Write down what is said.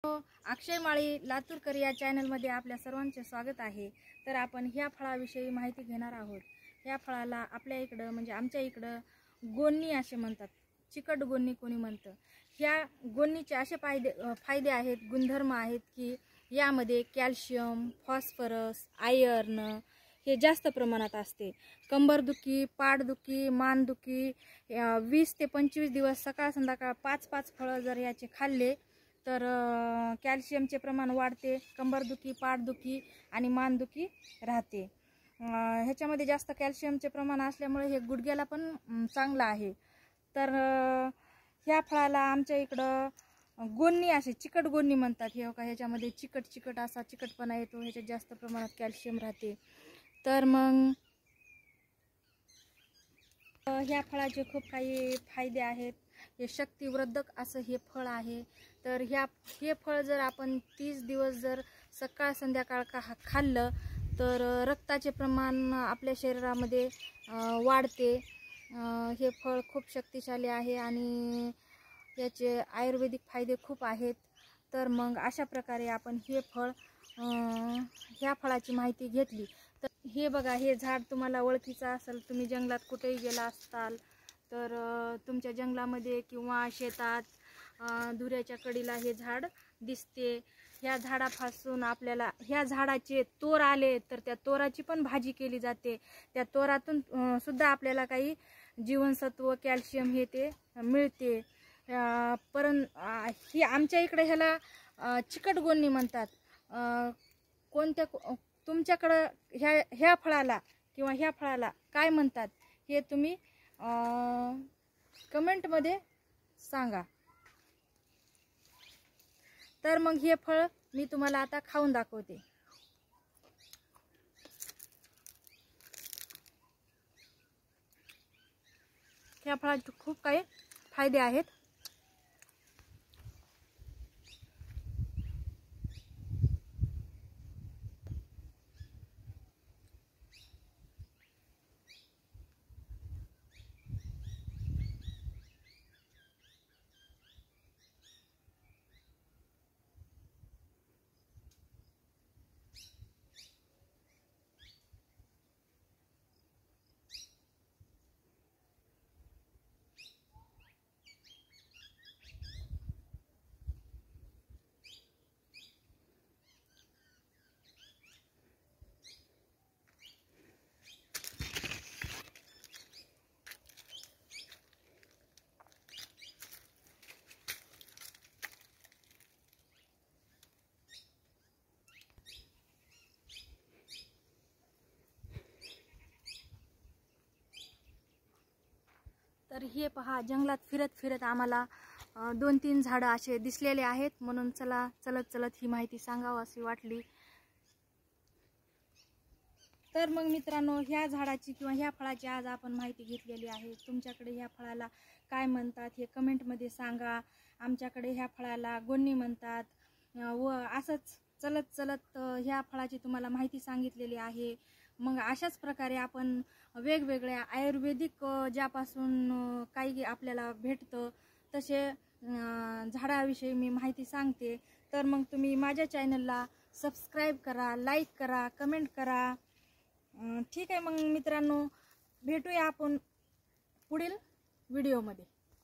अक्षय माळी लातूरकर या चॅनलमध्ये आपल्या सर्वांचे स्वागत आहे। तर आपण ह्या फळाविषयी माहिती घेणार आहोत। ह्या फळाला आपल्या इकडं म्हणजे आमच्या इकडं गोन्नी असे म्हणतात, चिकट गोन्नी कोणी म्हणतं। ह्या गोन्नीचे असे फायदे आहेत, गुणधर्म आहेत की यामध्ये कॅल्शियम, फॉस्फरस, आयर्न हे जास्त प्रमाणात असते। कंबरदुखी, पाठदुखी, मानदुखी 20 ते 25 दिवस सकाळ संध्याकाळ 5-5 फळं जर याचे खाल्ले तर कॅल्शियमचे प्रमाण वाढते, कंबरदुखी, पाठदुखी आणि मानदुखी राहते। ह्याच्यामध्ये जास्त कॅल्शियमचे प्रमाण असल्यामुळे हे गुडघ्याला पण चांगलं आहे। तर ह्या फळाला आमच्या इकडं गोन्नी असे चिकट गोन्नी म्हणतात। हे का ह्याच्यामध्ये चिकट असा चिकटपणा येतो, ह्याच्यात जास्त प्रमाणात कॅल्शियम राहते। तर मग ह्या फळाचे खूप काही फायदे आहेत। हे शक्तिवर्धक असं हे फळ आहे। तर हे फळ जर आपण 30 दिवस जर सकाळ संध्याकाळ खाल्लं तर रक्ताचे प्रमाण आपल्या शरीरामध्ये वाढते। हे फळ खूप शक्तिशाली आहे आणि याचे आयुर्वेदिक फायदे खूप आहेत। तर मग अशा प्रकारे आपण हे फळ ह्या फळाची माहिती घेतली। तर हे बघा, हे झाड तुम्हाला ओळखीचं असेल, तुम्ही जंगलात कुठेही गेला असताल तर तुमच्या जंगलामध्ये किंवा शेतात धुऱ्याच्या कडेला हे झाड दिसते। ह्या झाडापासून आपल्याला ह्या झाडाचे तोर आले तर त्या तोराची पण भाजी केली जाते। त्या तोरातून सुद्धा आपल्याला काही जीवनसत्व, कॅल्शियम हे ते मिळते। ही आमच्या इकडे ह्याला चिकट गोन्नी म्हणतात। कोणत्या तुमच्याकडं ह्या फळाला किंवा ह्या फळाला काय म्हणतात हे तुम्ही कमेंटमध्ये सांगा। तर मग हे फळ मी तुम्हाला आता खाऊन दाखवते। ह्या फळाचे खूप काही फायदे आहेत। तर हे पहा, जंगलात फिरत आम्हाला 2-3 झाडं असे दिसलेले आहेत, म्हणून चलत ही माहिती सांगावं अशी वाटली। तर मग मित्रांनो, ह्या झाडाची किंवा ह्या फळाची आज आपण माहिती घेतलेली आहे। तुमच्याकडे ह्या फळाला काय म्हणतात हे कमेंटमध्ये सांगा। आमच्याकडे ह्या फळाला गोन्नी म्हणतात। व असंच चलत ह्या फळाची तुम्हाला माहिती सांगितलेली आहे। मग अशाच प्रकारे आपण वेगवेगळ्या आयुर्वेदिक ज्यापासून काही आपल्याला भेटतं तसे झाडाविषयी मी माहिती सांगते। तर मग तुम्ही माझ्या चॅनलला सबस्क्राईब करा, लाईक करा, कमेंट करा। ठीक आहे मग मित्रांनो, भेटूया आपण पुढील व्हिडिओमध्ये।